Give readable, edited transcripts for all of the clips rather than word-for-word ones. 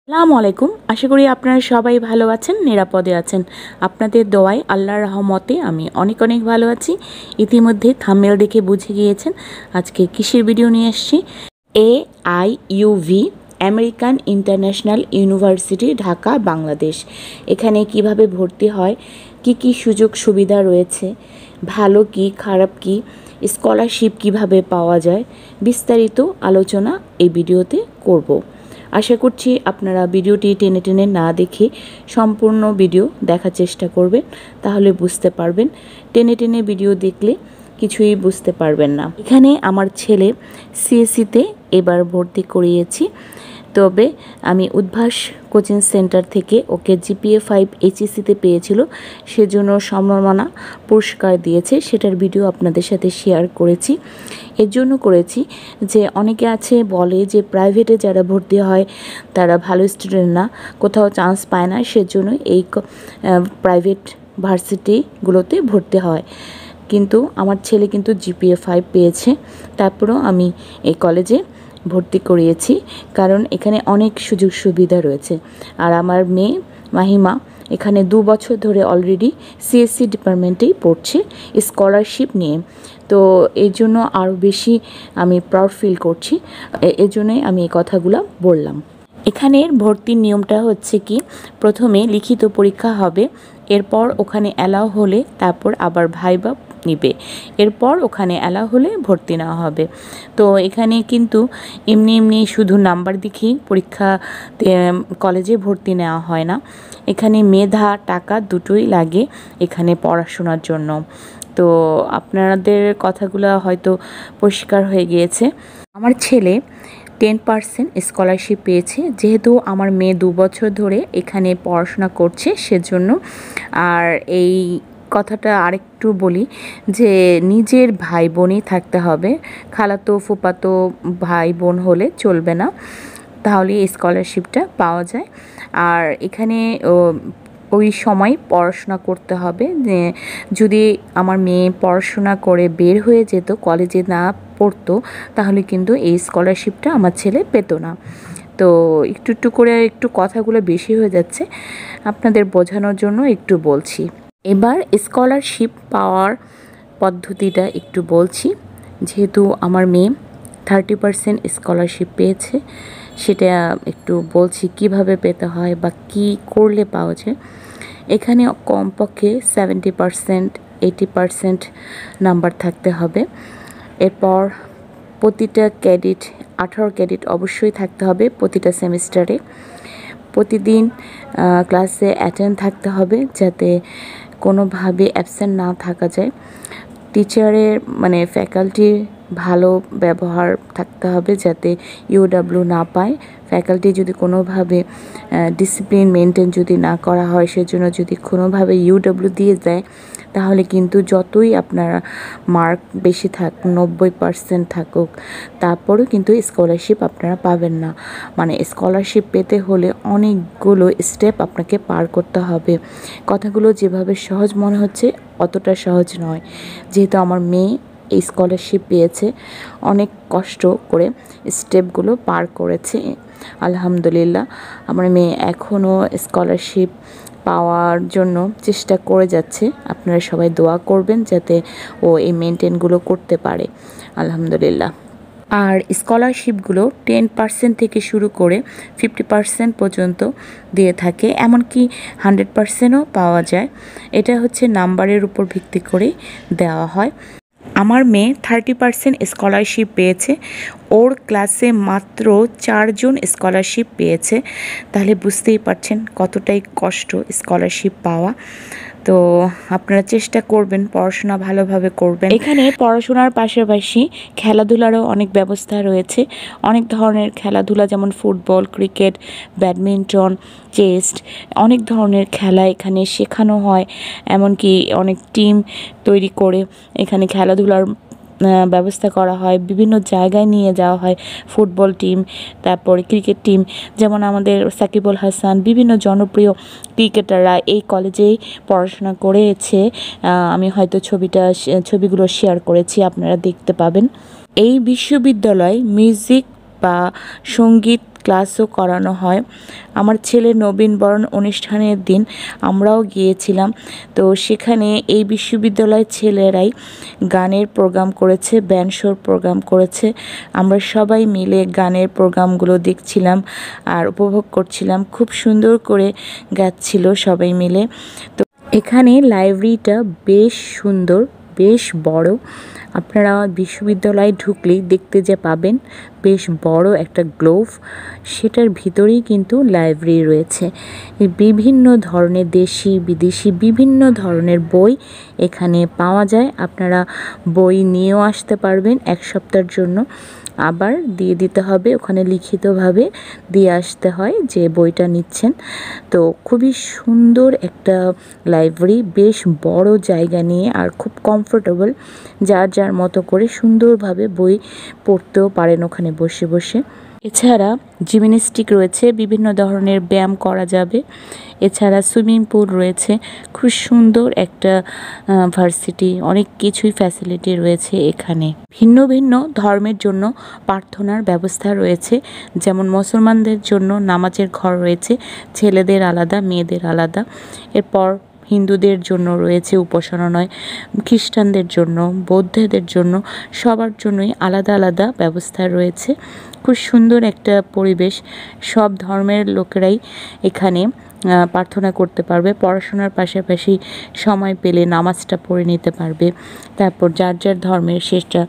আসসালামু আলাইকুম। আশা করি আপনারা সবাই ভালো আছেন, নিরাপদে আছেন। আপনাদের দোয়ায় আল্লাহর রহমতে আমি অনেক অনেক ভালো আছি। ইতিমধ্যে থাম্বনেল দেখে বুঝে গিয়েছেন আজকে কিসের ভিডিও নিয়ে এসেছি। AIUV American international university, Dhaka, Bangladesh. এখানে কিভাবে ভর্তি হয়, কি কি সুযোগ সুবিধা রয়েছে, ভালো কি খারাপ কি, স্কলারশিপ কিভাবে পাওয়া যায়, বিস্তারিত আলোচনা এই ভিডিওতে করব। আশা করছি আপনারা ভিডিওটি টেনে টেনে না দেখে সম্পূর্ণ ভিডিও দেখার চেষ্টা করবেন, তাহলে বুঝতে পারবেন। টেনে টেনে ভিডিও দেখলে কিছুই বুঝতে পারবেন না। এখানে আমার ছেলে সিএসসিতে এবার ভর্তি করিয়েছি, তবে আমি উদ্ভাস কোচিং সেন্টার থেকে ওকে জিপিএ 5 এইচএসসিতে পেয়েছিল, সেজন্য সম্মাননা পুরস্কার দিয়েছে, সেটার ভিডিও আপনাদের সাথে শেয়ার করেছি। এর জন্য করেছি যে অনেকে আছে বলে যে প্রাইভেটে যারা ভর্তি হয় তারা ভালো স্টুডেন্ট না, কোথাও চান্স পায় না, সেজন্য এই প্রাইভেট ভার্সিটিগুলোতে ভর্তি হয়। কিন্তু আমার ছেলে কিন্তু জিপিএ 5 পেয়েছে, তারপরেও আমি এই কলেজে ভর্তি করিয়েছি, কারণ এখানে অনেক সুযোগ সুবিধা রয়েছে। আর আমার মেয়ে মাহিমা এখানে 2 বছর ধরে অলরেডি সিএসসি ডিপার্টমেন্টেই পড়ছে স্কলারশিপ নিয়ে। তো এর জন্য আরও বেশি আমি প্রাউড ফিল করছি, এর জন্যই আমি এই কথাগুলো বললাম। এখানের ভর্তির নিয়মটা হচ্ছে কি, প্রথমে লিখিত পরীক্ষা হবে, এরপর ওখানে অ্যালাউ হলে তারপর আবার ভাইবা নিবে, এরপর ওখানে অ্যালাউ হলে ভর্তি নেওয়া হবে। তো এখানে কিন্তু এমনি এমনি শুধু নাম্বার দেখেই পরীক্ষা কলেজে ভর্তি নেওয়া হয় না। এখানে মেধা টাকা দুটোই লাগে এখানে পড়াশোনার জন্য। তো আপনাদের কথাগুলো হয়তো পরিষ্কার হয়ে গিয়েছে। আমার ছেলে 10% স্কলারশিপ পেয়েছে, যেহেতু আমার মেয়ে 2 বছর ধরে এখানে পড়াশোনা করছে সেজন্য। আর এই কথাটা আরেকটু বলি যে নিজের ভাই বোনই থাকতে হবে, খালাতো ফুপাতো ভাই বোন হলে চলবে না, তাহলে এই স্কলারশিপটা পাওয়া যায়। আর এখানে ওই সময় পড়াশোনা করতে হবে। যদি আমার মেয়ে পড়াশোনা করে বের হয়ে যেত, কলেজে না পড়তো, তাহলে কিন্তু এই স্কলারশিপটা আমার ছেলে পেতো না। তো একটু একটু করে একটু কথাগুলো বেশি হয়ে যাচ্ছে, আপনাদের বোঝানোর জন্য একটু বলছি। এবার স্কলারশিপ পাওয়ার পদ্ধতিটা একটু বলছি। যেহেতু আমার মেয়ে 30% স্কলারশিপ পেয়েছে, সেটা একটু বলছি কিভাবে পেতে হয় বা কি করলে পাওয়া যায়। এখানে কমপক্ষে 70% 80% নাম্বার থাকতে হবে। এরপর প্রতিটা ক্রেডিট 18 ক্রেডিট অবশ্যই থাকতে হবে প্রতিটা সেমিস্টারে। প্রতিদিন ক্লাসে অ্যাটেন্ড থাকতে হবে, যাতে কোনোভাবে অ্যাবসেন্ট না থাকা যায়। টিচারের মানে ফ্যাকাল্টির ভালো ব্যবহার থাকতে হবে, যাতে ইউডাব্লিউ না পায়। ফ্যাকাল্টি যদি কোনোভাবে ডিসিপ্লিন মেনটেন যদি না করা হয়, সেজন্য যদি কোনোভাবে ইউডাব্লিউ দিয়ে দেয়, তাহলে কিন্তু যতই আপনার মার্ক বেশি থাক, 90% থাকুক, তারপরেও কিন্তু স্কলারশিপ আপনারা পাবেন না। মানে স্কলারশিপ পেতে হলে অনেকগুলো স্টেপ আপনাকে পার করতে হবে। কথাগুলো যেভাবে সহজ মনে হচ্ছে অতটা সহজ নয়। যেহেতু আমার মেয়ে এই স্কলারশিপ পেয়েছে, অনেক কষ্ট করে স্টেপগুলো পার করেছে, আলহামদুলিল্লাহ। আমার মেয়ে এখনও স্কলারশিপ পাওয়ার জন্য চেষ্টা করে যাচ্ছে। আপনারা সবাই দোয়া করবেন যাতে ও এই মেনটেনগুলো করতে পারে, আলহামদুলিল্লাহ। আর স্কলারশিপগুলো 10% থেকে শুরু করে 50% পর্যন্ত দিয়ে থাকে, এমনকি 100%ও পাওয়া যায়। এটা হচ্ছে নাম্বারের উপর ভিত্তি করে দেওয়া হয়। আমার মেয়ে 30% স্কলারশিপ পেয়েছে, ওর ক্লাসে মাত্র 4 জন স্কলারশিপ পেয়েছে। তাহলে বুঝতেই পারছেন কতটাই কষ্ট স্কলারশিপ পাওয়া। তো আপনারা চেষ্টা করবেন পড়াশোনা ভালোভাবে করবেন। এখানে পড়াশোনার পাশাপাশি খেলাধুলারও অনেক ব্যবস্থা রয়েছে। অনেক ধরনের খেলাধুলা, যেমন ফুটবল, ক্রিকেট, ব্যাডমিন্টন, চেস, অনেক ধরনের খেলা এখানে শেখানো হয়। এমনকি অনেক টিম তৈরি করে এখানে খেলাধুলার ব্যবস্থা করা হয়, বিভিন্ন জায়গায় নিয়ে যাওয়া হয় ফুটবল টিম, তারপরে ক্রিকেট টিম। যেমন আমাদের সাকিব আল হাসান, বিভিন্ন জনপ্রিয় ক্রিকেটাররা এই কলেজেই পড়াশোনা করেছে। আমি হয়তো ছবিগুলো শেয়ার করেছি, আপনারা দেখতে পাবেন। এই বিশ্ববিদ্যালয় মিউজিক বা সঙ্গীত ক্লাসও করানো হয়। আমার ছেলের নবীনবরণ অনুষ্ঠানের দিন আমরাও গিয়েছিলাম। তো সেখানে এই বিশ্ববিদ্যালয়ের ছেলেরাই গানের প্রোগ্রাম করেছে, ব্যান্ড শোর প্রোগ্রাম করেছে। আমরা সবাই মিলে গানের প্রোগ্রামগুলো দেখছিলাম আর উপভোগ করছিলাম। খুব সুন্দর করে গাচ্ছিল সবাই মিলে। তো এখানে লাইব্রেরিটা বেশ সুন্দর, বেশ বড়। আপনারা বিশ্ববিদ্যালয়ে ঢুকলেই দেখতে যে পাবেন বেশ বড় একটা গ্লোভ, সেটার ভিতরেই কিন্তু লাইব্রেরি রয়েছে। বিভিন্ন ধরনের দেশি বিদেশি বিভিন্ন ধরনের বই এখানে পাওয়া যায়। আপনারা বই নিয়েও আসতে পারবেন 1 সপ্তাহের জন্য, আবার দিয়ে দিতে হবে, ওখানে লিখিতভাবে দিয়ে আসতে হয় যে বইটা নিচ্ছেন। তো খুবই সুন্দর একটা লাইব্রেরি, বেশ বড় জায়গা নিয়ে আর খুব কমফোর্টেবল। যার যার মতো করে সুন্দরভাবে বই পড়তেও পারেন ওখানে বসে বসে। এছাড়া জিমন্যাস্টিক রয়েছে, বিভিন্ন ধরনের ব্যায়াম করা যাবে। এছাড়া সুইমিং পুল রয়েছে। খুব সুন্দর একটা ভার্সিটি, অনেক কিছুই ফ্যাসিলিটি রয়েছে এখানে। ভিন্ন ভিন্ন ধর্মের জন্য প্রার্থনার ব্যবস্থা রয়েছে। যেমন মুসলমানদের জন্য নামাজের ঘর রয়েছে, ছেলেদের আলাদা মেয়েদের আলাদা। এরপর হিন্দুদের জন্য রয়েছে উপাসনালয়, খ্রিস্টানদের জন্য, বৌদ্ধদের জন্য, সবার জন্যই আলাদা আলাদা ব্যবস্থা রয়েছে। খুব সুন্দর একটা পরিবেশ। সব ধর্মের লোকেরাই এখানে প্রার্থনা করতে পারবে, পড়াশোনার পাশাপাশি সময় পেলে নামাজটা পড়ে নিতে পারবে। তারপর যার যার ধর্মের শেষটা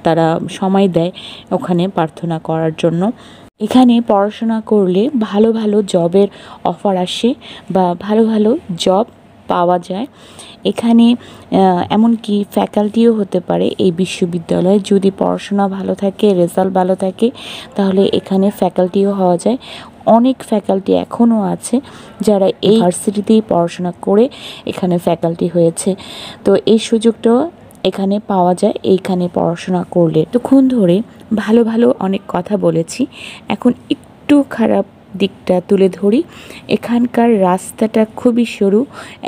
তারা সময় দেয় ওখানে প্রার্থনা করার জন্য। এখানে পড়াশোনা করলে ভালো ভালো জবের অফার আসে বা ভালো ভালো জব পাওয়া যায়। এখানে এমনকি ফ্যাকাল্টিও হতে পারে এই বিশ্ববিদ্যালয়ে। যদি পড়াশোনা ভালো থাকে, রেজাল্ট ভালো থাকে, তাহলে এখানে ফ্যাকাল্টিও হওয়া যায়। অনেক ফ্যাকাল্টি এখনও আছে যারা এই ইউনিভার্সিটিতেই পড়াশোনা করে এখানে ফ্যাকাল্টি হয়েছে। তো এই সুযোগটাও এখানে পাওয়া যায় এইখানে পড়াশোনা করলে। এতক্ষণ ধরে ভালো ভালো অনেক কথা বলেছি, এখন একটু খারাপ দিকটা তুলে ধরি। এখানকার রাস্তাটা খুবই সরু।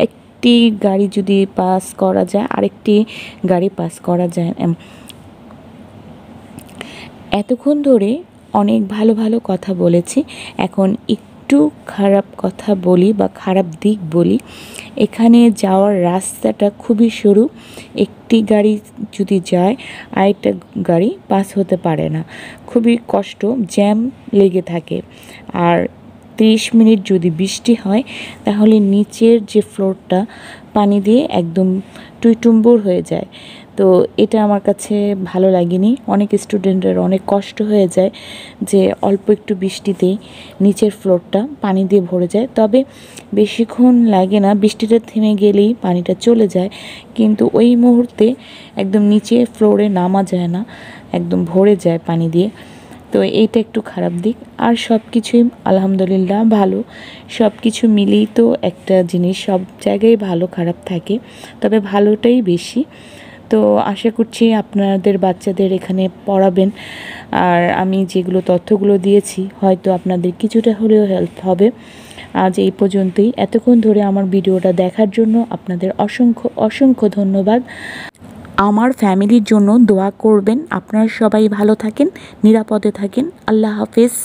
একটি গাড়ি যদি পাস করা যায় আরেকটি গাড়ি পাস করা যায়। এতক্ষণ ধরে অনেক ভালো ভালো কথা বলেছি, এখন একটু খারাপ কথা বলি বা খারাপ দিক বলি। এখানে যাওয়ার রাস্তাটা খুবই সরু। একটি গাড়ি যদি যায় আরেকটা গাড়ি পাস হতে পারে না, খুবই কষ্ট, জ্যাম লেগে থাকে। আর 30 মিনিট যদি বৃষ্টি হয় তাহলে নিচের যে ফ্লোরটা পানি দিয়ে একদম টইটুম্বুর হয়ে যায়। তো এটা আমার কাছে ভালো লাগেনি। অনেক স্টুডেন্টের অনেক কষ্ট হয়ে যায় যে অল্প একটু বৃষ্টিতেই নিচের ফ্লোরটা পানি দিয়ে ভরে যায়। তবে বেশিক্ষণ লাগে না, বৃষ্টিটা থেমে গেলেই পানিটা চলে যায়, কিন্তু ওই মুহূর্তে একদম নিচে ফ্লোরে নামা যায় না, একদম ভরে যায় পানি দিয়ে। তো এইটা একটু খারাপ দিক। আর সব কিছুই আলহামদুলিল্লাহ ভালো। সব কিছু মিলেই তো একটা জিনিস, সব জায়গায় ভালো খারাপ থাকে, তবে ভালোটাই বেশি। তো আশা করছি আপনাদের বাচ্চাদের এখানে পড়াবেন, আর আমি যেগুলো তথ্যগুলো দিয়েছি হয়তো আপনাদের কিছুটা হলেও হেল্প হবে। আজ এই পর্যন্তই। এতক্ষণ ধরে আমার ভিডিওটা দেখার জন্য আপনাদের অসংখ্য অসংখ্য ধন্যবাদ। আমার ফ্যামিলির জন্য দোয়া করবেন। আপনারা সবাই ভালো থাকেন, নিরাপদে থাকেন। আল্লাহ হাফেজ।